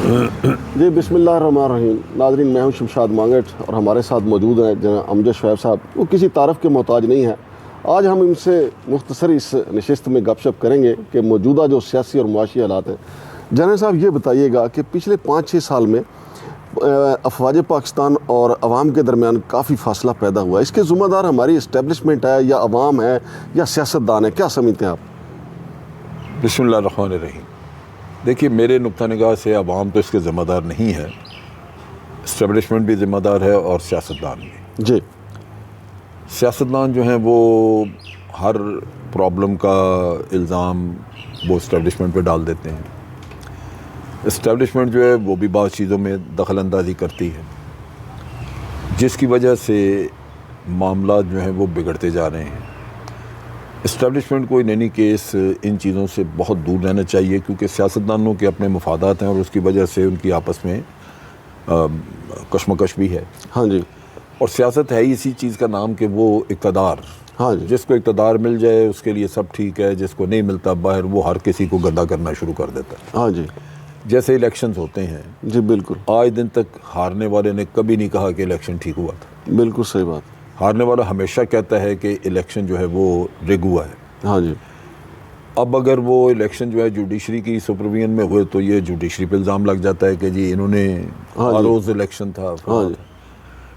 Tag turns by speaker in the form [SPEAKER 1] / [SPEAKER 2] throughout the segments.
[SPEAKER 1] جی بسم اللہ الرحمن الرحیم. ناظرین، میں ہوں شمشاد مانگٹ اور ہمارے ساتھ موجود ہیں جناب امجد شعیب صاحب. وہ کسی تعارف کے محتاج نہیں ہیں. آج ہم ان سے مختصر اس نشست میں گپ شپ کریں گے کہ موجودہ جو سیاسی اور معاشی حالات ہیں. جناب صاحب یہ بتائیے گا کہ پچھلے 5-6 سال میں افواج پاکستان اور عوام کے درمیان کافی فاصلہ پیدا ہوا ہے. اس کے ذمہ دار ہماری اسٹیبلشمنٹ ہے یا عوام ہے یا سیاستدان ہے؟ کیا سمجھتے ہیں آپ؟
[SPEAKER 2] بسم اللہ الرحمن الرحیم. دیکھیے، میرے نقطہ نگاہ سے عوام تو اس کے ذمہ دار نہیں ہے، اسٹیبلشمنٹ بھی ذمہ دار ہے اور سیاستدان بھی.
[SPEAKER 1] جی.
[SPEAKER 2] سیاستدان جو ہیں وہ ہر پرابلم کا الزام وہ اسٹیبلشمنٹ پہ ڈال دیتے ہیں. اسٹیبلشمنٹ جو ہے وہ بھی بعض چیزوں میں دخل اندازی کرتی ہے، جس کی وجہ سے معاملات جو ہیں وہ بگڑتے جا رہے ہیں. اسٹیبلشمنٹ کو ان اینی کیس ان چیزوں سے بہت دور رہنا چاہیے، کیونکہ سیاستدانوں کے اپنے مفادات ہیں اور اس کی وجہ سے ان کی آپس میں کشمکش بھی ہے.
[SPEAKER 1] ہاں جی.
[SPEAKER 2] اور سیاست ہے ہی اسی چیز کا نام کہ وہ اقتدار.
[SPEAKER 1] ہاں جی.
[SPEAKER 2] جس کو اقتدار مل جائے اس کے لیے سب ٹھیک ہے، جس کو نہیں ملتا باہر وہ ہر کسی کو گندا کرنا شروع کر دیتا ہے.
[SPEAKER 1] ہاں جی.
[SPEAKER 2] جیسے الیکشنز ہوتے ہیں.
[SPEAKER 1] جی بالکل.
[SPEAKER 2] آج دن تک ہارنے والے نے کبھی نہیں کہا کہ الیکشن ٹھیک ہوا تھا.
[SPEAKER 1] بالکل صحیح بات.
[SPEAKER 2] ہارنے والا ہمیشہ کہتا ہے کہ الیکشن جو ہے وہ رگ ہوا ہے.
[SPEAKER 1] ہاں جی.
[SPEAKER 2] اب اگر وہ الیکشن جو ہے جوڈیشری کی سپرویژن میں ہوئے تو یہ جوڈیشری پہ الزام لگ جاتا ہے کہ جی انہوں نے روز الیکشن تھا.
[SPEAKER 1] ہاں جی.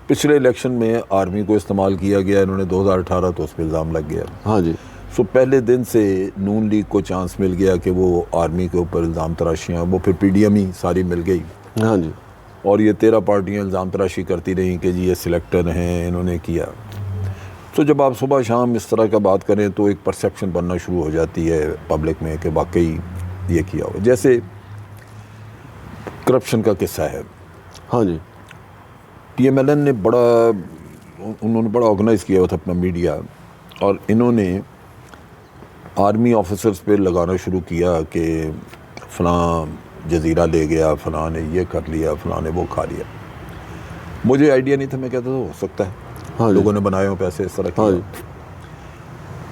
[SPEAKER 2] پچھلے الیکشن میں آرمی کو استعمال کیا گیا، انہوں نے 2018 تو اس پہ الزام لگ گیا.
[SPEAKER 1] ہاں جی.
[SPEAKER 2] سو پہلے دن سے نون لیگ کو چانس مل گیا کہ وہ آرمی کے اوپر الزام تراشیاں، وہ پھر پی ڈی ایم ہی ساری مل گئی.
[SPEAKER 1] ہاں جی.
[SPEAKER 2] اور یہ 13 پارٹیاں الزام تراشی کرتی رہیں کہ جی یہ سلیکٹر ہیں، انہوں نے کیا. تو جب آپ صبح شام اس طرح کا بات کریں تو ایک پرسیپشن بننا شروع ہو جاتی ہے پبلک میں کہ واقعی یہ کیا ہو. جیسے کرپشن کا قصہ ہے.
[SPEAKER 1] ہاں جی.
[SPEAKER 2] پی ایم ایل این نے انہوں نے بڑا آرگنائز کیا ہوا تھا اپنا میڈیا، اور انہوں نے آرمی آفیسرز پہ لگانا شروع کیا کہ فلاں جزیرہ لے گیا، فلاں نے یہ کر لیا، فلاں نے وہ کھا لیا. مجھے آئیڈیا نہیں تھا، میں کہتا تھا ہو سکتا ہے لوگوں نے بنائے ہوں پیسے اس طرح کیا.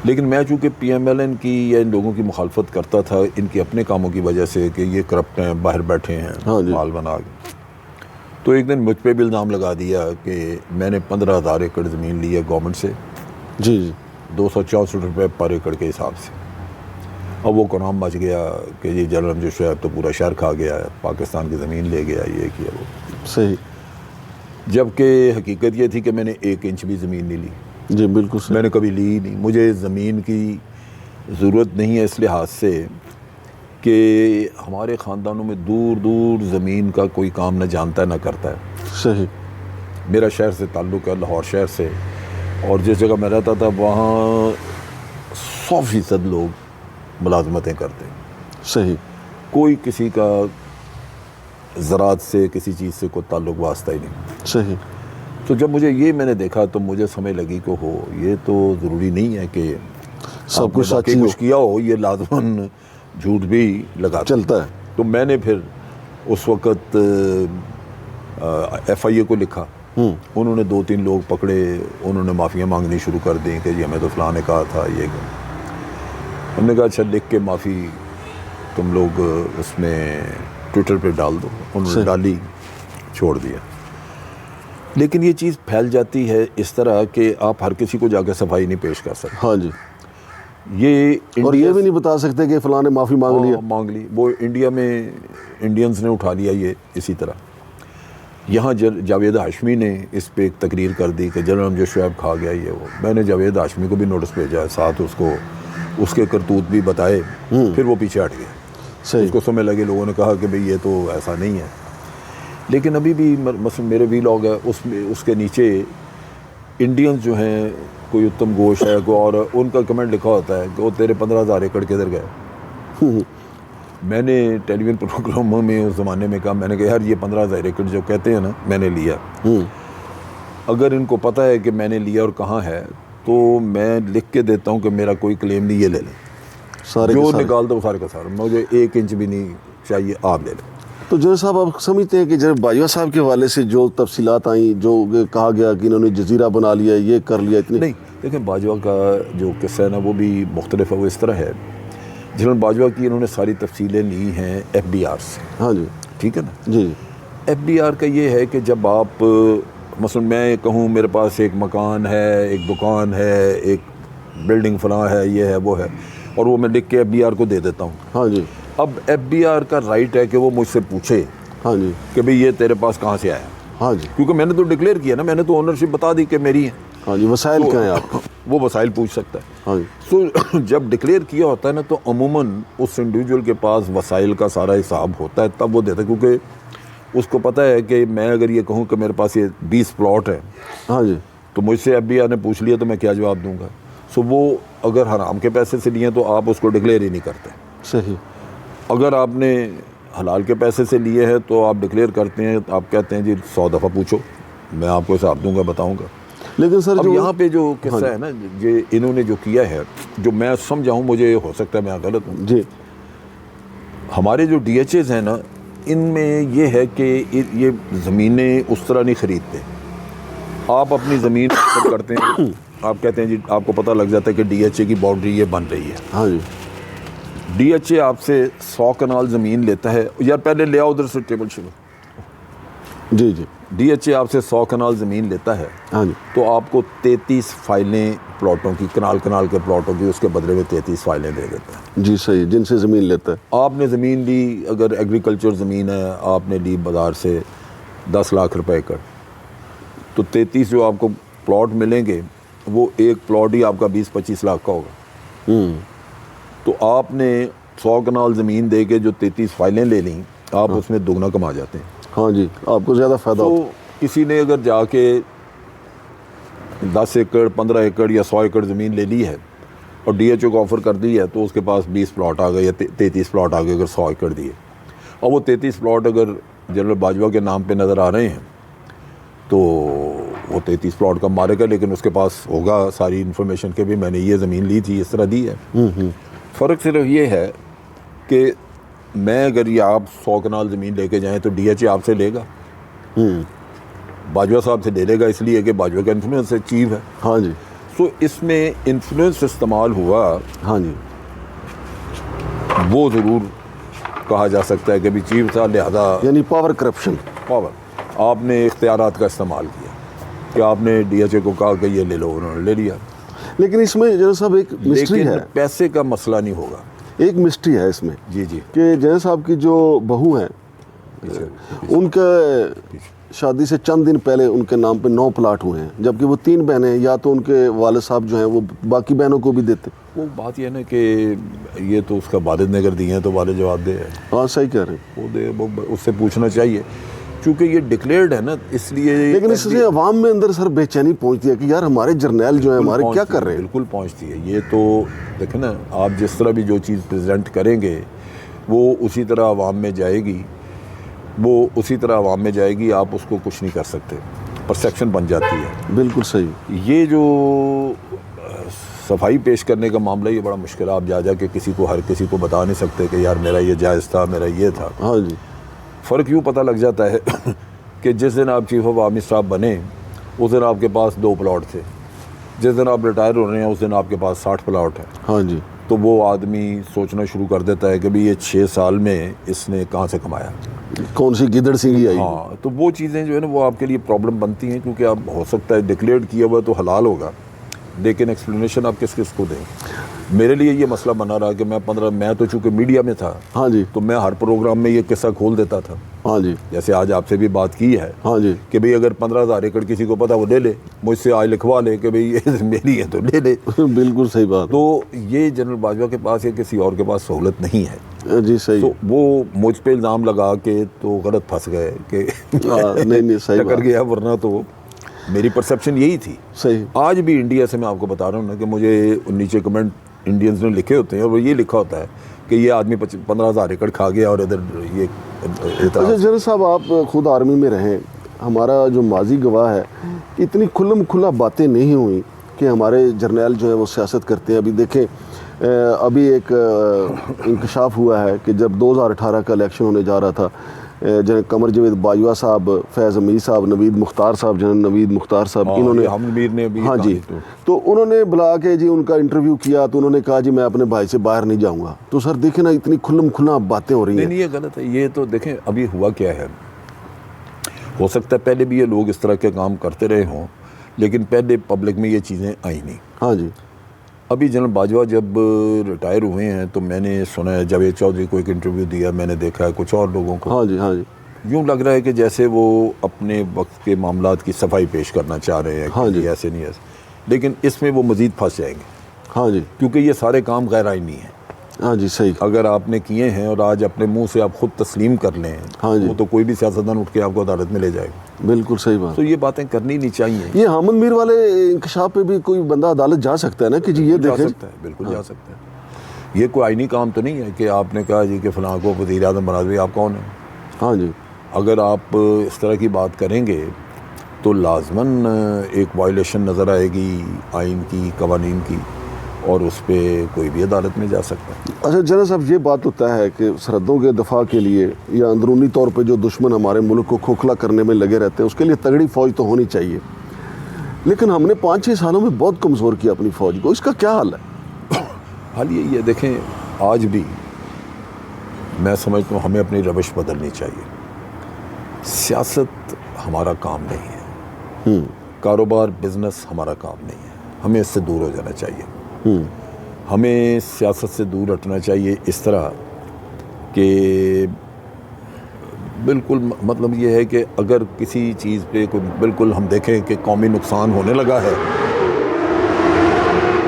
[SPEAKER 2] لیکن میں چونکہ پی ایم ایل این کی یا ان لوگوں کی مخالفت کرتا تھا ان کے اپنے کاموں کی وجہ سے کہ یہ کرپٹ ہیں، باہر بیٹھے ہیں مال بنا کے، تو ایک دن مجھ پہ بھی الزام لگا دیا کہ میں نے 15,000 ایکڑ زمین لی ہے گورنمنٹ سے.
[SPEAKER 1] جی جی.
[SPEAKER 2] 264 روپے پر ایکڑ کے حساب سے. اب وہ قرآن مچ گیا کہ جی جنرل امجد شعیب تو پورا شہر کھا گیا ہے، پاکستان کی زمین لے گیا، یہ کیا وہ.
[SPEAKER 1] صحیح.
[SPEAKER 2] جبکہ حقیقت یہ تھی کہ میں نے 1 انچ بھی زمین نہیں لی.
[SPEAKER 1] جی بالکل صحیح.
[SPEAKER 2] میں نے کبھی لی ہی نہیں. مجھے زمین کی ضرورت نہیں ہے اس لحاظ سے کہ ہمارے خاندانوں میں دور دور زمین کا کوئی کام نہ جانتا ہے نہ کرتا ہے.
[SPEAKER 1] صحیح.
[SPEAKER 2] میرا شہر سے تعلق ہے، لاہور شہر سے، اور جس جگہ میں رہتا تھا وہاں 100% لوگ ملازمتیں کرتے.
[SPEAKER 1] صحیح.
[SPEAKER 2] کوئی کسی کا زراعت سے کسی چیز سے کوئی تعلق واسطہ ہی نہیں.
[SPEAKER 1] صحیح.
[SPEAKER 2] تو جب میں نے دیکھا تو مجھے سمجھ لگی کہ یہ تو ضروری نہیں ہے کہ
[SPEAKER 1] سب کچھ سچ
[SPEAKER 2] کچھ کیا ہو، یہ لازماً جھوٹ بھی لگا
[SPEAKER 1] چلتا ہے.
[SPEAKER 2] تو میں نے پھر اس وقت ایف آئی اے کو لکھا. انہوں نے 2-3 لوگ پکڑے، انہوں نے معافیاں مانگنی شروع کر دیں کہ جی ہمیں تو فلاں نے کہا تھا یہ کہ. ہم نے کہا اچھا لکھ کے معافی تم لوگ اس میں ٹویٹر پہ ڈال دو. انہوں نے ڈالی، چھوڑ دیا. لیکن یہ چیز پھیل جاتی ہے اس طرح کہ آپ ہر کسی کو جا کے صفائی نہیں پیش کر سکتے.
[SPEAKER 1] ہاں جی.
[SPEAKER 2] اور
[SPEAKER 1] یہ بھی نہیں بتا سکتے کہ فلاں نے معافی مانگ لی.
[SPEAKER 2] وہ انڈیا میں انڈینز نے اٹھا لیا یہ اسی طرح. یہاں جاوید ہاشمی نے اس پہ ایک تقریر کر دی کہ جنرل امجد شعیب کھا گیا یہ وہ. میں نے جاوید ہاشمی کو بھی نوٹس بھیجا ہے، ساتھ اس کو اس کے کرتوت بھی بتائے. پھر وہ پیچھے ہٹ گیا. اس کو سمجھ لگے، لوگوں نے کہا کہ بھئی یہ تو ایسا نہیں ہے. لیکن ابھی بھی مثلا میرے ویلاگ ہے اس کے نیچے انڈینز جو ہیں، کوئی اتم گھوش ہے اور ان کا کمنٹ لکھا ہوتا ہے کہ وہ تیرے 15,000 ایکڑ کدھر گئے. میں نے ٹیلی ویژن پروگراموں میں اس زمانے میں کہا، میں نے کہا یار یہ 15,000 ایکڑ جو کہتے ہیں نا میں نے لیا، اگر ان کو پتہ ہے کہ میں نے لیا اور کہاں ہے تو میں لکھ کے دیتا ہوں کہ میرا کوئی کلیم نہیں، یہ لے لیں. جو نکال دو سارے کا سارا، مجھے 1 انچ بھی نہیں چاہیے، آپ لے لیں.
[SPEAKER 1] تو جنرل صاحب آپ سمجھتے ہیں کہ جنرل باجوہ صاحب کے حوالے سے جو تفصیلات آئیں، جو کہا گیا کہ انہوں نے جزیرہ بنا لیا، یہ کر لیا، اتنی
[SPEAKER 2] نہیں. دیکھیں باجوہ کا جو قصہ ہے نا وہ بھی مختلف ہے. وہ اس طرح ہے، جنرل باجوہ کی انہوں نے ساری تفصیلیں لی ہیں ایف بی آر سے.
[SPEAKER 1] ہاں جی.
[SPEAKER 2] ٹھیک ہے نا.
[SPEAKER 1] جی
[SPEAKER 2] FDR کا یہ ہے کہ جب آپ مثلا میں کہوں میرے پاس ایک مکان ہے, ایک دکان ہے, ایک بلڈنگ فلاں ہے, یہ ہے وہ ہے, اور وہ میں لکھ کے FDR کو دے دیتا ہوں.
[SPEAKER 1] ہاں جی.
[SPEAKER 2] اب FDR کا رائٹ ہے کہ وہ مجھ سے پوچھے
[SPEAKER 1] ہاں جی.
[SPEAKER 2] کہ بھئی یہ تیرے پاس کہاں سے آیا,
[SPEAKER 1] ہاں جی.
[SPEAKER 2] کیونکہ میں نے تو ڈکلیئر کیا نا, میں نے تو اونرشپ بتا دی کہ میری ہے.
[SPEAKER 1] ہاں جی. وسائل کیا ہیں آپ؟
[SPEAKER 2] وہ وسائل پوچھ سکتا ہے.
[SPEAKER 1] ہاں جی.
[SPEAKER 2] سو جب ڈکلیئر کیا ہوتا ہے نا تو عموماً اس انڈیویجول کے پاس وسائل کا سارا حساب ہوتا ہے, تب وہ دیتا ہے, کیونکہ اس کو پتہ ہے کہ میں اگر یہ کہوں کہ میرے پاس یہ 20 پلاٹ ہے,
[SPEAKER 1] ہاں جی,
[SPEAKER 2] تو مجھ سے FDR نے پوچھ لیا تو میں کیا جواب دوں گا. سو وہ اگر حرام کے پیسے سے لیے تو آپ اس کو ڈکلیئر ہی نہیں کرتے.
[SPEAKER 1] صحیح.
[SPEAKER 2] اگر آپ نے حلال کے پیسے سے لیے ہیں تو آپ ڈکلیئر کرتے ہیں, آپ کہتے ہیں جی 100 دفعہ پوچھو, میں آپ کو حساب دوں گا, بتاؤں گا.
[SPEAKER 1] لیکن سر
[SPEAKER 2] اب
[SPEAKER 1] جو
[SPEAKER 2] یہاں پہ جو قصہ ہے نا, یہ انہوں نے جو کیا ہے, جو میں سمجھا ہوں, مجھے ہو سکتا ہے میں غلط ہوں,
[SPEAKER 1] جی,
[SPEAKER 2] ہمارے جو DHAs ہیں نا, ان میں یہ ہے کہ یہ زمینیں اس طرح نہیں خریدتے. آپ اپنی زمین کرتے ہیں, آپ کہتے ہیں جی آپ کو پتہ لگ جاتا ہے کہ DHA کی باؤنڈری یہ بن رہی ہے.
[SPEAKER 1] ہاں جی.
[SPEAKER 2] DHA آپ سے 100 کنال زمین لیتا ہے, یار پہلے لے آؤ ادھر سے ٹیبل شیبل.
[SPEAKER 1] جی جی.
[SPEAKER 2] DHA آپ سے 100 کنال زمین لیتا ہے,
[SPEAKER 1] ہاں جی.
[SPEAKER 2] تو آپ کو 33 فائلیں پلاٹوں کی, کنال کے پلاٹوں کی, اس کے بدلے میں 33 فائلیں دے دیتا ہے.
[SPEAKER 1] جی صحیح, جن سے زمین لیتا ہے.
[SPEAKER 2] آپ نے زمین لی, اگر ایگریکلچر زمین ہے, آپ نے لی بازار سے 10 لاکھ روپے ایکڑ, تو 33 جو آپ کو پلاٹ ملیں گے وہ ایک پلاٹ ہی آپ کا 20-25 لاکھ کا ہوگا. تو آپ نے 100 کنال زمین دے کے جو 33 فائلیں لے لیں, آپ اس میں دگنا کما جاتے ہیں.
[SPEAKER 1] ہاں جی, آپ کو زیادہ فائدہ
[SPEAKER 2] تو
[SPEAKER 1] ہوتا
[SPEAKER 2] کسی نے اگر جا کے 10 ایکڑ 15 ایکڑ یا 100 ایکڑ زمین لے لی ہے اور DHA کو آفر کر دی ہے, تو اس کے پاس 20 پلاٹ آ گئے یا 33 پلاٹ آ گئے اگر 100 ایکڑ دیے, اور وہ 33 پلاٹ اگر جنرل باجوہ کے نام پہ نظر آ رہے ہیں, تو وہ 33 پلاٹ کا مارے گا, لیکن اس کے پاس ہوگا ساری انفارمیشن کہ بھی میں نے یہ زمین لی تھی, اس طرح دی ہے. فرق صرف یہ ہے کہ میں اگر یہ آپ 100 کنال زمین لے کے جائیں تو DHA آپ سے لے گا, باجوہ صاحب سے لے لے گا, اس لیے کہ باجوہ کا انفلوئنس چیف ہے.
[SPEAKER 1] ہاں جی.
[SPEAKER 2] سو اس میں انفلوئنس استعمال ہوا,
[SPEAKER 1] ہاں جی.
[SPEAKER 2] وہ ضرور کہا جا سکتا ہے کہ بھی چیف تھا, لہذا
[SPEAKER 1] یعنی پاور کرپشن,
[SPEAKER 2] پاور, آپ نے اختیارات کا استعمال کیا کہ آپ نے DHA کو کہا کہ یہ لے لو, انہوں نے لے لیا.
[SPEAKER 1] لیکن اس میں جنرل صاحب ایک مسٹری
[SPEAKER 2] لیکن
[SPEAKER 1] ہے,
[SPEAKER 2] پیسے کا مسئلہ نہیں ہوگا.
[SPEAKER 1] ایک مسٹری ہے اس میں.
[SPEAKER 2] جی جی.
[SPEAKER 1] کہ جنرل صاحب کی جو بہو ہیں, ان کے شادی سے چند دن پہلے ان کے نام پہ 9 پلاٹ ہوئے ہیں, جبکہ وہ 3 بہنیں, یا تو ان کے والد صاحب جو ہیں وہ باقی بہنوں کو بھی دیتے.
[SPEAKER 2] وہ بات یہ ہے نا کہ یہ تو اس کا والد نے اگر دیے ہیں تو والد جواب دے.
[SPEAKER 1] ہاں صحیح کہہ رہے ہیں,
[SPEAKER 2] وہ دے, وہ اس سے پوچھنا چاہیے, چونکہ یہ ڈکلیئرڈ ہے نا, اس لیے.
[SPEAKER 1] لیکن اس سے عوام میں اندر سر بے چینی پہنچتی ہے کہ یار ہمارے جرنیل جو ہیں ہمارے کیا کر رہے ہیں.
[SPEAKER 2] بالکل پہنچتی ہے. یہ تو دیکھیں نا, آپ جس طرح بھی جو چیز پریزنٹ کریں گے وہ اسی طرح عوام میں جائے گی, وہ اسی طرح عوام میں جائے گی, آپ اس کو کچھ نہیں کر سکتے, پرسیپشن بن جاتی ہے.
[SPEAKER 1] بالکل صحیح.
[SPEAKER 2] یہ جو صفائی پیش کرنے کا معاملہ, یہ بڑا مشکل ہے. آپ جا کے کسی کو, ہر کسی کو بتا نہیں سکتے کہ یار میرا یہ جائز تھا, میرا یہ تھا.
[SPEAKER 1] ہاں جی.
[SPEAKER 2] فرق یوں پتہ لگ جاتا ہے کہ جس دن آپ چیف آف آرمی اسٹاف بنے اس دن آپ کے پاس 2 پلاٹ تھے, جس دن آپ ریٹائر ہو رہے ہیں اس دن آپ کے پاس 60 پلاٹ ہے.
[SPEAKER 1] ہاں جی.
[SPEAKER 2] تو وہ آدمی سوچنا شروع کر دیتا ہے کہ بھی یہ 6 سال میں اس نے کہاں سے کمایا,
[SPEAKER 1] کون سی گدڑ سنگھی آئی.
[SPEAKER 2] ہاں, تو وہ چیزیں جو ہے نا وہ آپ کے لیے پرابلم بنتی ہیں, کیونکہ آپ ہو سکتا ہے ڈکلیئرڈ کیا ہوا تو حلال ہوگا, لیکن ایکسپلینیشن آپ کس کس کو دیں. میرے لیے یہ مسئلہ بنا رہا کہ میں تو چونکہ میڈیا میں تھا,
[SPEAKER 1] ہاں جی,
[SPEAKER 2] تو میں ہر پروگرام میں یہ قصہ کھول دیتا تھا.
[SPEAKER 1] ہاں جی.
[SPEAKER 2] جیسے آج آپ سے بھی بات کی ہے,
[SPEAKER 1] ہاں جی,
[SPEAKER 2] کہ بھئی اگر 15,000 ایکڑ کسی کو پتا وہ لے لے, مجھ سے آج لکھوا لے کہ بھئی یہ میری ہے تو لے لے.
[SPEAKER 1] بالکل صحیح بات.
[SPEAKER 2] تو یہ جنرل باجوہ کے پاس یا کسی اور کے پاس سہولت نہیں ہے.
[SPEAKER 1] جی صحیح.
[SPEAKER 2] تو وہ مجھ پہ الزام لگا کے تو غلط پھنس گئے کہ
[SPEAKER 1] نہیں صحیح
[SPEAKER 2] ٹکر گیا, ورنہ تو میری پرسیپشن یہی تھی.
[SPEAKER 1] صحیح.
[SPEAKER 2] آج بھی انڈیا سے میں آپ کو بتا رہا ہوں نا کہ مجھے نیچے کمنٹ انڈینز نے لکھے ہوتے ہیں, اور یہ لکھا ہوتا ہے کہ یہ آدمی 15,000 ایکڑ کھا گیا اور ادھر یہ.
[SPEAKER 1] اچھا جنرل صاحب, آپ خود آرمی میں رہیں, ہمارا جو ماضی گواہ ہے اتنی کھلم کھلا باتیں نہیں ہوئیں کہ ہمارے جرنیل جو ہے وہ سیاست کرتے ہیں. ابھی دیکھیں, ابھی ایک انکشاف ہوا ہے کہ جب 2018 کا الیکشن ہونے جا رہا تھا, جناب قمر جاوید باجوہ صاحب، فیض امیر صاحب، نوید مختار صاحب، جناب نوید مختار صاحب، انہوں نے
[SPEAKER 2] ہم میر نے بھی
[SPEAKER 1] ہاں جی، تو انہوں نے بلا کے جی ان کا انٹرویو کیا تو انہوں نے کہا جی میں اپنے بھائی سے باہر نہیں جاؤں گا. تو سر دیکھیں نا اتنی کھلم کھلا باتیں ہو رہی ہیں.
[SPEAKER 2] نہیں یہ غلط ہے. یہ تو دیکھیں ابھی ہوا کیا ہے، ہو سکتا ہے پہلے بھی یہ لوگ اس طرح کے کام کرتے رہے ہوں لیکن پہلے پبلک میں یہ چیزیں آئی نہیں.
[SPEAKER 1] ہاں جی.
[SPEAKER 2] ابھی جنرل باجوہ جب ریٹائر ہوئے ہیں تو میں نے سنا ہے جاوید چودھری کو ایک انٹرویو دیا، میں نے دیکھا ہے کچھ اور لوگوں کو.
[SPEAKER 1] ہاں جی. ہاں جی.
[SPEAKER 2] یوں لگ رہا ہے کہ جیسے وہ اپنے وقت کے معاملات کی صفائی پیش کرنا چاہ رہے ہیں.
[SPEAKER 1] ہاں جی.
[SPEAKER 2] ایسے نہیں ایسے، لیکن اس میں وہ مزید پھنس جائیں گے.
[SPEAKER 1] ہاں جی.
[SPEAKER 2] کیونکہ یہ سارے کام غیر آئینی ہیں.
[SPEAKER 1] ہاں جی صحیح.
[SPEAKER 2] اگر آپ نے کیے ہیں اور آج اپنے منہ سے آپ خود تسلیم کر لیں،
[SPEAKER 1] ہاں جی،
[SPEAKER 2] وہ تو کوئی بھی سیاستدان اٹھ کے آپ کو عدالت میں لے جائے گا.
[SPEAKER 1] بالکل صحیح بات.
[SPEAKER 2] تو یہ باتیں کرنی نہیں چاہیے.
[SPEAKER 1] یہ حامد میر والے انکشاف پہ بھی کوئی بندہ عدالت جا سکتا ہے نا کہ جی یہ
[SPEAKER 2] جا
[SPEAKER 1] دیکھیں.
[SPEAKER 2] سکتا ہے، بالکل جا سکتا ہے. یہ کوئی آئینی کام تو نہیں ہے کہ آپ نے کہا جی کہ فلاں کو وزیر اعظم بنا دیں. آپ کون ہیں؟
[SPEAKER 1] ہاں جی.
[SPEAKER 2] اگر آپ اس طرح کی بات کریں گے تو لازماً ایک وائلیشن نظر آئے گی آئین کی، قوانین کی، اور اس پہ کوئی بھی عدالت میں جا سکتا ہے.
[SPEAKER 1] اچھا جنرل صاحب یہ بات ہوتا ہے کہ سرحدوں کے دفاع کے لیے یا اندرونی طور پہ جو دشمن ہمارے ملک کو کھوکھلا کرنے میں لگے رہتے ہیں اس کے لیے تگڑی فوج تو ہونی چاہیے، لیکن ہم نے 5-6 سالوں میں بہت کمزور کیا اپنی فوج کو. اس کا کیا حل ہے؟
[SPEAKER 2] حال یہی ہے، دیکھیں آج بھی میں سمجھتا ہوں ہمیں اپنی روش بدلنی چاہیے. سیاست ہمارا کام نہیں ہے، کاروبار بزنس ہمارا کام نہیں ہے. ہمیں اس سے دور ہو جانا چاہیے. ہمیں سیاست سے دور ہٹنا چاہیے اس طرح کہ بالکل مطلب یہ ہے کہ اگر کسی چیز پہ کوئی بالکل ہم دیکھیں کہ قومی نقصان ہونے لگا ہے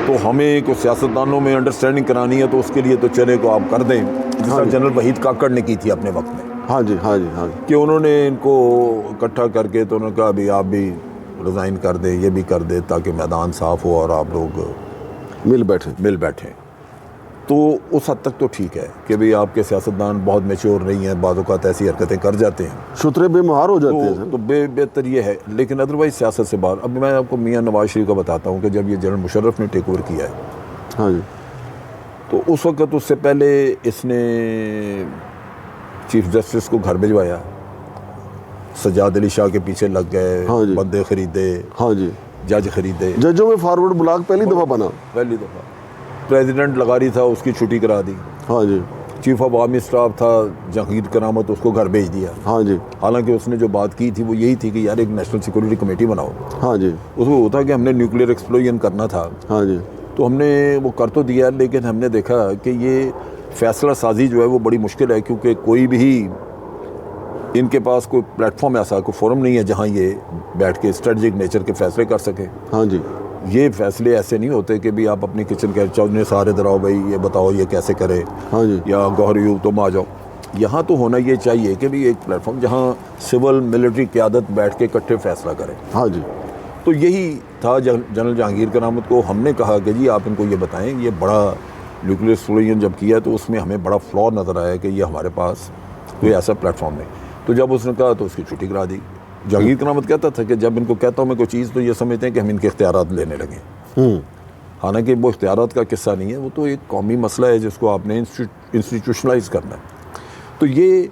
[SPEAKER 2] تو ہمیں کوئی سیاستدانوں میں انڈرسٹینڈنگ کرانی ہے تو اس کے لیے تو چلے کو آپ کر دیں، جس طرح جنرل وحید کاکڑ نے کی تھی اپنے وقت میں.
[SPEAKER 1] ہاں جی. ہاں جی. ہاں جی.
[SPEAKER 2] کہ انہوں نے ان کو اکٹھا کر کے تو انہوں نے کہا ابھی آپ بھی ریزائن کر دیں، یہ بھی کر دیں تاکہ میدان صاف ہو اور آپ لوگ
[SPEAKER 1] مل بیٹھیں.
[SPEAKER 2] تو اس حد تک تو ٹھیک ہے کہ بھئی آپ کے سیاستدان بہت میچور نہیں ہیں، بعض اوقات ایسی حرکتیں کر جاتے ہیں،
[SPEAKER 1] شترے بے مہار ہو جاتے ہیں.
[SPEAKER 2] تو بہتر یہ ہے. لیکن ادروائز سیاست سے باہر، اب میں آپ کو میاں نواز شریف کا بتاتا ہوں کہ جب یہ جنرل مشرف نے ٹیک اوور کیا ہے
[SPEAKER 1] ہاں جی،
[SPEAKER 2] تو اس وقت اس سے پہلے اس نے چیف جسٹس کو گھر بھجوایا، سجاد علی شاہ کے پیچھے لگ گئے،
[SPEAKER 1] ہاں جی،
[SPEAKER 2] بندے خریدے،
[SPEAKER 1] ہاں جی،
[SPEAKER 2] جج خریدے.
[SPEAKER 1] ججوں میں فارورڈ بلاک پہلی دفعہ بنا.
[SPEAKER 2] پہلی دفعہ پریزیڈنٹ لغاری تھا، اس کی چھٹی کرا دی.
[SPEAKER 1] ہاں جی،
[SPEAKER 2] چیف آف آرمی اسٹاف تھا جہانگیر کرامت، اس کو گھر بھیج دیا.
[SPEAKER 1] ہاں جی،
[SPEAKER 2] حالانکہ اس نے جو بات کی تھی وہ یہی تھی کہ یار ایک نیشنل سیکورٹی کمیٹی بناؤ.
[SPEAKER 1] ہاں جی،
[SPEAKER 2] اس میں ہوتا کہ ہم نے نیوکلیر ایکسپلوژن کرنا تھا،
[SPEAKER 1] ہاں جی،
[SPEAKER 2] تو ہم نے وہ کر تو دیا، لیکن ہم نے دیکھا کہ یہ فیصلہ سازی جو ہے وہ بڑی مشکل ہے، کیونکہ کوئی بھی ان کے پاس کوئی پلیٹ فارم ایسا، کوئی فورم نہیں ہے جہاں یہ بیٹھ کے اسٹریٹجک نیچر کے فیصلے کر سکے.
[SPEAKER 1] ہاں جی،
[SPEAKER 2] یہ فیصلے ایسے نہیں ہوتے کہ بھی آپ اپنی کچن کے چودھری سارے دراؤ بھائی یہ بتاؤ یہ کیسے کرے،
[SPEAKER 1] ہاں جی،
[SPEAKER 2] یا گوہر یو تم آ جاؤ. یہاں تو ہونا یہ چاہیے کہ بھی ایک پلیٹ فارم جہاں سول ملٹری قیادت بیٹھ کے اکٹھے فیصلہ کرے.
[SPEAKER 1] ہاں جی.
[SPEAKER 2] تو یہی تھا جنرل جہانگیر کرامت کو ہم نے کہا کہ جی آپ ان کو یہ بتائیں، یہ بڑا نیوکلیر ایکسپلوژن جب کیا تو اس میں ہمیں بڑا فلا نظر آیا کہ یہ ہمارے پاس کوئی ایسا پلیٹ فارم نہیں. تو جب اس نے کہا تو اس کی چھٹی کرا دی. جہانگیر کرامت کہتا تھا کہ جب ان کو کہتا ہوں میں کوئی چیز تو یہ سمجھتے ہیں کہ ہم ان کے اختیارات لینے لگیں. حالانکہ وہ اختیارات کا قصہ نہیں ہے، وہ تو ایک قومی مسئلہ ہے جس کو آپ نے انسٹیٹیوشنلائز کرنا ہے. تو یہ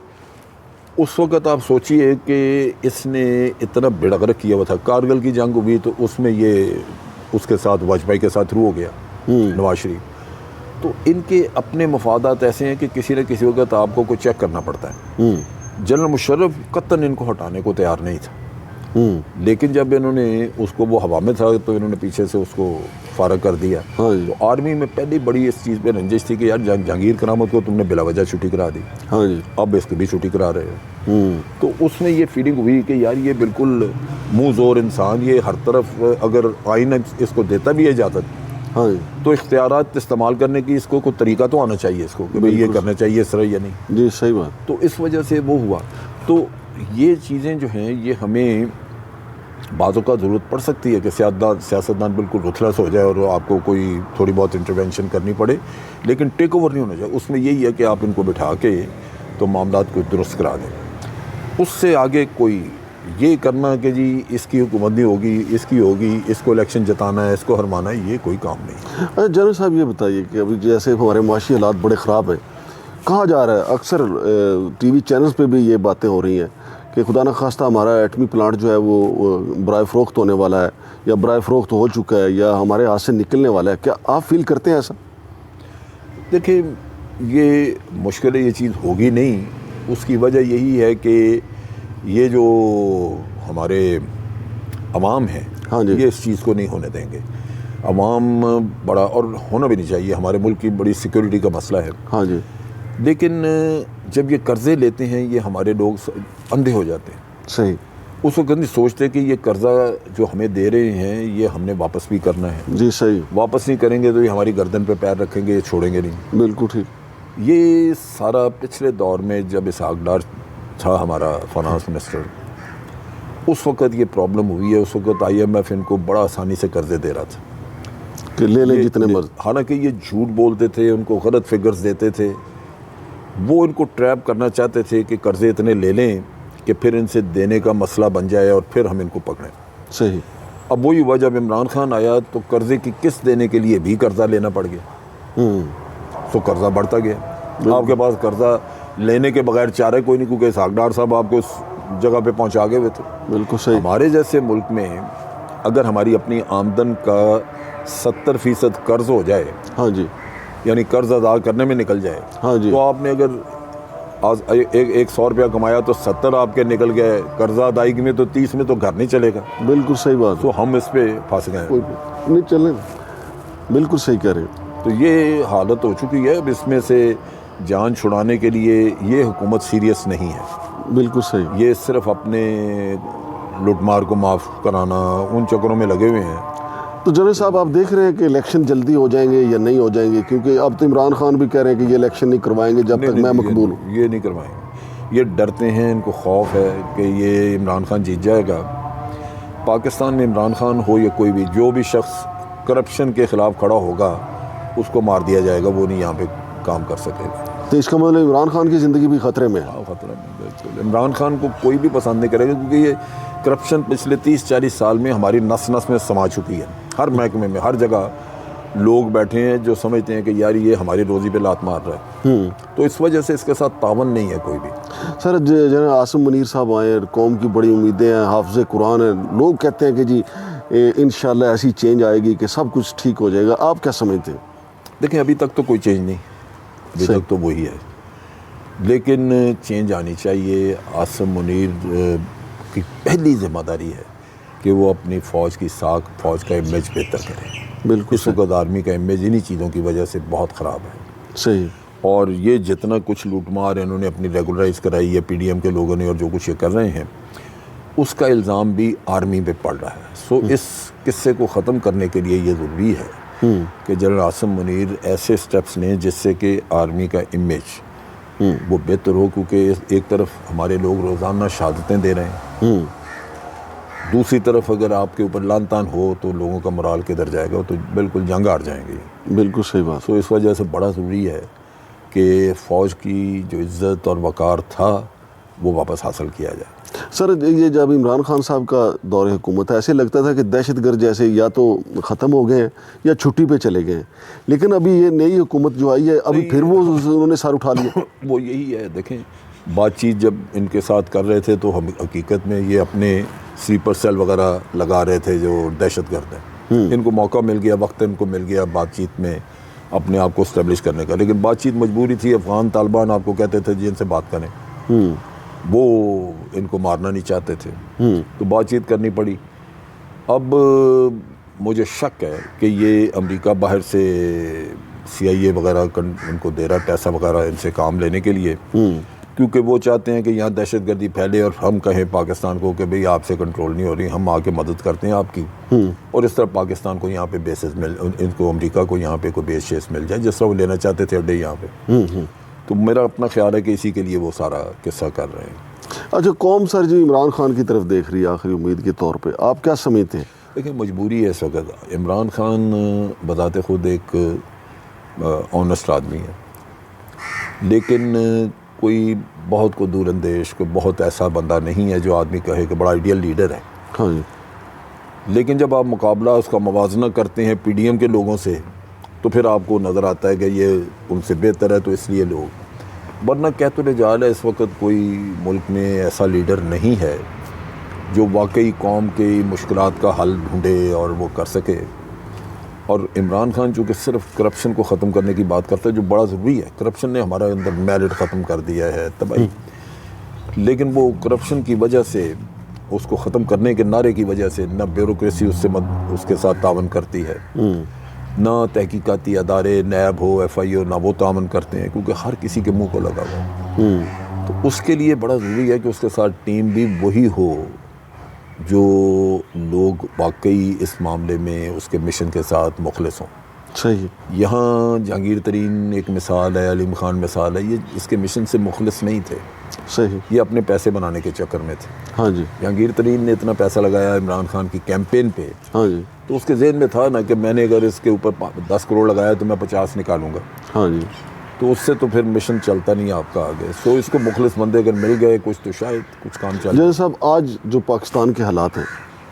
[SPEAKER 2] اس وقت آپ سوچئے کہ اس نے اتنا بیڑا غرق کیا ہوا تھا. کارگل کی جنگ ہوئی تو اس میں یہ اس کے ساتھ واجپئی کے ساتھ تھرو ہو گیا نواز شریف. تو ان کے اپنے مفادات ایسے ہیں کہ کسی نہ کسی وقت آپ کو کوئی چیک کرنا پڑتا ہے. جنرل مشرف قطعاً ان کو ہٹانے کو تیار نہیں تھا، لیکن جب انہوں نے اس کو، وہ ہوا میں تھا تو انہوں نے پیچھے سے اس کو فارغ کر دیا. تو آرمی میں پہلی بڑی اس چیز پہ رنجش تھی کہ یار جہانگیر کرامت کو تم نے بلا وجہ چھٹی کرا دی، اب اس کو بھی چھٹی کرا رہے ہو. تو اس میں یہ فیلنگ ہوئی کہ یار یہ بالکل منہ زور انسان، یہ ہر طرف اگر آئین اس کو دیتا بھی اجازت تو اختیارات استعمال کرنے کی اس کو کوئی طریقہ تو آنا چاہیے اس کو کہ بھئی یہ کرنا چاہیے اس طرح یا نہیں.
[SPEAKER 1] جی صحیح بات.
[SPEAKER 2] تو اس وجہ سے وہ ہوا. تو یہ چیزیں جو ہیں یہ ہمیں بعض اوقات ضرورت پڑ سکتی ہے کہ سیاستدان بالکل رتھلس ہو جائے اور آپ کو کوئی تھوڑی بہت انٹرونشن کرنی پڑے، لیکن ٹیک اوور نہیں ہونا چاہیے. اس میں یہی ہے کہ آپ ان کو بٹھا کے تو معاملات کو درست کرا دیں. اس سے آگے کوئی یہ کرنا کہ جی اس کی حکومت نہیں ہوگی، اس کی ہوگی، اس کو الیکشن جتانا ہے، اس کو ہرمانا ہے، یہ کوئی کام نہیں.
[SPEAKER 1] جنرل صاحب یہ بتائیے کہ ابھی جیسے ہمارے معاشی حالات بڑے خراب ہیں کہا جا رہا ہے اکثر ٹی وی چینلز پہ بھی یہ باتیں ہو رہی ہیں کہ خدا نخواستہ ہمارا ایٹمی پلانٹ جو ہے وہ برائے فروخت ہونے والا ہے یا برائے فروخت ہو چکا ہے یا ہمارے ہاتھ سے نکلنے والا ہے. کیا آپ فیل کرتے ہیں ایسا؟
[SPEAKER 2] دیکھیں یہ مشکل ہے، یہ چیز ہوگی نہیں. اس کی وجہ یہی ہے کہ یہ جو ہمارے عوام ہیں
[SPEAKER 1] ہاں جی.
[SPEAKER 2] یہ اس چیز کو نہیں ہونے دیں گے. عوام بڑا، اور ہونا بھی نہیں چاہیے، ہمارے ملک کی بڑی سیکورٹی کا مسئلہ ہے.
[SPEAKER 1] ہاں جی.
[SPEAKER 2] لیکن جب یہ قرضے لیتے ہیں یہ ہمارے لوگ اندھے ہو جاتے ہیں.
[SPEAKER 1] صحیح.
[SPEAKER 2] اس وقت نہیں سوچتے کہ یہ قرضہ جو ہمیں دے رہے ہیں یہ ہم نے واپس بھی کرنا ہے.
[SPEAKER 1] جی صحیح.
[SPEAKER 2] واپس نہیں کریں گے تو یہ ہماری گردن پہ پیر رکھیں گے، یہ چھوڑیں گے نہیں.
[SPEAKER 1] بالکل ٹھیک.
[SPEAKER 2] یہ سارا پچھلے دور میں جب اسحاق ڈار تھا ہمارا فائنانس منسٹر، اس وقت یہ پرابلم ہوئی ہے. اس وقت IMF ان کو بڑا آسانی سے قرضے دے رہا تھا
[SPEAKER 1] کہ لے لیں جتنے مرضی.
[SPEAKER 2] حالانکہ یہ جھوٹ بولتے تھے، ان کو غلط فگرز دیتے تھے. وہ ان کو ٹریپ کرنا چاہتے تھے کہ قرضے اتنے لے لیں کہ پھر ان سے دینے کا مسئلہ بن جائے اور پھر ہم ان کو پکڑیں.
[SPEAKER 1] صحیح.
[SPEAKER 2] اب وہی ہوا، جب عمران خان آیا تو قرضے کی قسط دینے کے لیے بھی قرضہ لینا پڑ گیا. تو قرضہ بڑھتا گیا. آپ کے پاس قرضہ لینے کے بغیر چارہ کوئی نہیں، کیونکہ اسحاق ڈار صاحب آپ کو اس جگہ پہ پہنچا گئے ہوئے تھے.
[SPEAKER 1] بالکل صحیح.
[SPEAKER 2] ہمارے جیسے ملک میں اگر ہماری اپنی آمدن کا 70% قرض ہو جائے،
[SPEAKER 1] ہاں جی.
[SPEAKER 2] یعنی قرض ادا کرنے میں نکل جائے،
[SPEAKER 1] ہاں جی.
[SPEAKER 2] تو آپ نے اگر آج ایک 100 روپیہ کمایا تو 70 آپ کے نکل گئے قرضہ ادائیگی میں، تو 30 میں تو گھر نہیں چلے گا.
[SPEAKER 1] بالکل صحیح بات.
[SPEAKER 2] تو ہم اس پہ پھنس گئے.
[SPEAKER 1] کوئی نہیں چلے. بالکل صحیح کہہ رہے ہیں.
[SPEAKER 2] تو یہ حالت ہو چکی ہے. اب اس میں سے جان چھڑانے کے لیے یہ حکومت سیریس نہیں ہے.
[SPEAKER 1] بالکل صحیح.
[SPEAKER 2] یہ صرف اپنے لوٹ مار کو معاف کرانا ان چکروں میں لگے ہوئے ہیں.
[SPEAKER 1] تو جنرل صاحب آپ دیکھ رہے ہیں کہ الیکشن جلدی ہو جائیں گے یا نہیں ہو جائیں گے؟ کیونکہ اب تو عمران خان بھی کہہ رہے ہیں کہ یہ الیکشن نہیں کروائیں گے جب تک میں مقبول ہوں.
[SPEAKER 2] یہ نہیں کروائیں گے. یہ ڈرتے ہیں، ان کو خوف ہے کہ یہ عمران خان جیت جائے گا. پاکستان میں عمران خان ہو یا کوئی بھی، جو بھی شخص کرپشن کے خلاف کھڑا ہوگا اس کو مار دیا جائے گا، وہ نہیں یہاں پہ کام کر سکے گا.
[SPEAKER 1] تو اس کا مطلب عمران خان کی زندگی بھی خطرے میں ہے.
[SPEAKER 2] خطرہ میں بالکل. عمران خان کو کوئی بھی پسند نہیں کرے گا، کیونکہ یہ کرپشن پچھلے 30-40 سال میں ہماری نس نس میں سما چکی ہے. ہر محکمے میں، ہر جگہ لوگ بیٹھے ہیں جو سمجھتے ہیں کہ یار یہ ہماری روزی پہ لات مار رہا ہے. تو اس وجہ سے اس کے ساتھ تعاون نہیں ہے کوئی بھی.
[SPEAKER 1] سر جنرل عاصم منیر صاحب آئے، قوم کی بڑی امیدیں ہیں، حافظ قرآن ہیں، لوگ کہتے ہیں کہ جی انشاءاللہ ایسی چینج آئے گی کہ سب کچھ ٹھیک ہو جائے گا. آپ کیا سمجھتے ہیں؟
[SPEAKER 2] دیکھیں ابھی تک تو کوئی چینج نہیں، ابھی تک تو وہی ہے. لیکن چینج آنی چاہیے. عاصم منیر کی پہلی ذمہ داری ہے کہ وہ اپنی فوج کی ساکھ، فوج کا امیج بہتر کریں.
[SPEAKER 1] بالکل.
[SPEAKER 2] اس وقت آرمی کا امیج انہی چیزوں کی وجہ سے بہت خراب ہے.
[SPEAKER 1] صحیح. اور
[SPEAKER 2] یہ جتنا کچھ لوٹ مار انہوں نے اپنی ریگولرائز کرائی ہے PDM کے لوگوں نے، اور جو کچھ یہ کر رہے ہیں اس کا الزام بھی آرمی پہ پڑ رہا ہے. سو اس قصے کو ختم کرنے کے لیے یہ ضروری ہے کہ جنرل عاصم منیر ایسے سٹیپس لیں جس سے کہ آرمی کا امیج وہ بہتر ہو. کیونکہ ایک طرف ہمارے لوگ روزانہ شہادتیں دے رہے ہیں، دوسری طرف اگر آپ کے اوپر لان تان ہو تو لوگوں کا مرال کدھر جائے گا؟ تو بالکل جنگ ہار جائیں گے.
[SPEAKER 1] بالکل صحیح بات.
[SPEAKER 2] سو اس وجہ سے بڑا ضروری ہے کہ فوج کی جو عزت اور وقار تھا وہ واپس حاصل کیا جائے.
[SPEAKER 1] سر یہ جب عمران خان صاحب کا دور حکومت ہے، ایسے لگتا تھا کہ دہشت گرد جیسے یا تو ختم ہو گئے ہیں یا چھٹی پہ چلے گئے ہیں. لیکن ابھی یہ نئی حکومت جو آئی ہے ابھی پھر وہ انہوں نے سر اٹھا لیا.
[SPEAKER 2] وہ یہی ہے. دیکھیں بات چیت جب ان کے ساتھ کر رہے تھے تو ہم حقیقت میں یہ اپنے سلیپر سیل وغیرہ لگا رہے تھے جو دہشت گرد ہیں. ان کو موقع مل گیا، وقت ان کو مل گیا بات چیت میں اپنے آپ کو اسٹیبلش کرنے کا. لیکن بات چیت مجبوری تھی. افغان طالبان آپ کو کہتے تھے جن سے بات کریں، وہ ان کو مارنا نہیں چاہتے تھے، تو بات چیت کرنی پڑی. اب مجھے شک ہے کہ یہ امریکہ باہر سے CIA وغیرہ ان کو دے رہا پیسہ وغیرہ ان سے کام لینے کے لیے، کیونکہ وہ چاہتے ہیں کہ یہاں دہشت گردی پھیلے اور ہم کہیں پاکستان کو کہ بھئی آپ سے کنٹرول نہیں ہو رہی، ہم آ کے مدد کرتے ہیں آپ کی. اور اس طرح پاکستان کو یہاں پہ بیسز ان کو امریکہ کو یہاں پہ کوئی بیس شیس مل جائے جس طرح وہ لینا چاہتے تھے اڈے یہاں پہ. تو میرا اپنا خیال ہے کہ اسی کے لیے وہ سارا قصہ کر رہے ہیں.
[SPEAKER 1] اچھا قوم سر جی عمران خان کی طرف دیکھ رہی ہے آخری امید کے طور پہ، آپ کیا سمجھتے ہیں؟
[SPEAKER 2] دیکھیں مجبوری ہے اس وقت. عمران خان بذات خود ایک آنیسٹ آدمی ہے، لیکن کوئی بہت کو دور اندیش، کوئی بہت ایسا بندہ نہیں ہے جو آدمی کہے کہ بڑا آئیڈیل لیڈر ہے.
[SPEAKER 1] ہاں جی.
[SPEAKER 2] لیکن جب آپ مقابلہ اس کا موازنہ کرتے ہیں PDM کے لوگوں سے تو پھر آپ کو نظر آتا ہے کہ یہ ان سے بہتر ہے. تو اس لیے لوگ ورنہ کہت الرجال ہے اس وقت کوئی ملک میں ایسا لیڈر نہیں ہے جو واقعی قوم کی مشکلات کا حل ڈھونڈے اور وہ کر سکے. اور عمران خان چونکہ صرف کرپشن کو ختم کرنے کی بات کرتا ہے جو بڑا ضروری ہے. کرپشن نے ہمارے اندر میرٹ ختم کر دیا ہے تباہی, لیکن وہ کرپشن کی وجہ سے, اس کو ختم کرنے کے نعرے کی وجہ سے نہ بیوروکریسی اس کے ساتھ تعاون کرتی ہے, نہ تحقیقاتی ادارے نیب ہو ایف آئی او نہ وہ تعاون کرتے ہیں, کیونکہ ہر کسی کے منہ کو لگا ہوا ہے. تو اس کے لیے بڑا ضروری ہے کہ اس کے ساتھ ٹیم بھی وہی ہو جو لوگ واقعی اس معاملے میں اس کے مشن کے ساتھ مخلص ہوں.
[SPEAKER 1] صحیح.
[SPEAKER 2] یہاں جہانگیر ترین ایک مثال ہے, علیم خان مثال ہے, یہ اس کے مشن سے مخلص نہیں تھے.
[SPEAKER 1] صحیح.
[SPEAKER 2] یہ اپنے پیسے بنانے کے چکر میں تھے.
[SPEAKER 1] ہاں جی.
[SPEAKER 2] جہانگیر ترین نے اتنا پیسہ لگایا عمران خان کی کیمپین پہ,
[SPEAKER 1] ہاں جی.
[SPEAKER 2] تو اس کے ذہن میں تھا نا کہ میں نے اگر اس کے اوپر 10 کروڑ لگایا تو میں 50 نکالوں گا.
[SPEAKER 1] ہاں جی.
[SPEAKER 2] تو اس سے تو پھر مشن چلتا نہیں آپ کا آگے. سو اس کو مخلص بندے اگر مل گئے کچھ تو شاید کچھ کام چل.
[SPEAKER 1] جنرل صاحب, آج جو پاکستان کے حالات ہیں,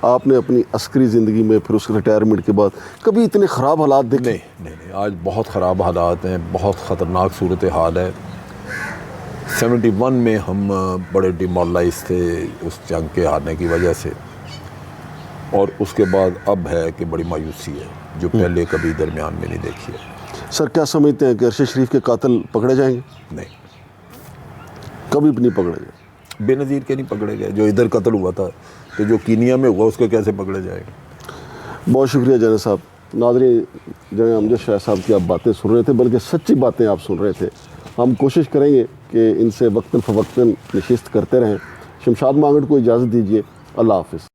[SPEAKER 1] آپ نے اپنی عسکری زندگی میں پھر اس کے ریٹائرمنٹ کے بعد کبھی اتنے خراب حالات دیکھے؟
[SPEAKER 2] نہیں, آج بہت خراب حالات ہیں, بہت خطرناک صورتحال ہے. 71 میں ہم بڑے ڈیمورلائز تھے اس جنگ کے ہارنے کی وجہ سے, اور اس کے بعد اب ہے کہ بڑی مایوسی ہے جو پہلے کبھی درمیان میں نہیں دیکھی ہے.
[SPEAKER 1] سر کیا سمجھتے ہیں کہ ارشد شریف کے قاتل پکڑے جائیں گے؟
[SPEAKER 2] نہیں,
[SPEAKER 1] کبھی بھی نہیں پکڑے گئے.
[SPEAKER 2] بے نظیر کے نہیں پکڑے گئے. جو ادھر قتل ہوا تھا تو جو کینیا میں ہوا اس کو کیسے پکڑے جائے گا.
[SPEAKER 1] بہت شکریہ جنرل صاحب. ناظرین, جنرل امجد شاہ صاحب کی آپ باتیں سن رہے تھے, بلکہ سچی باتیں آپ سن رہے تھے. ہم کوشش کریں گے کہ ان سے وقتاً فوقتاً نشست کرتے رہیں. شمشاد مانگٹ کو اجازت دیجیے. اللہ حافظ.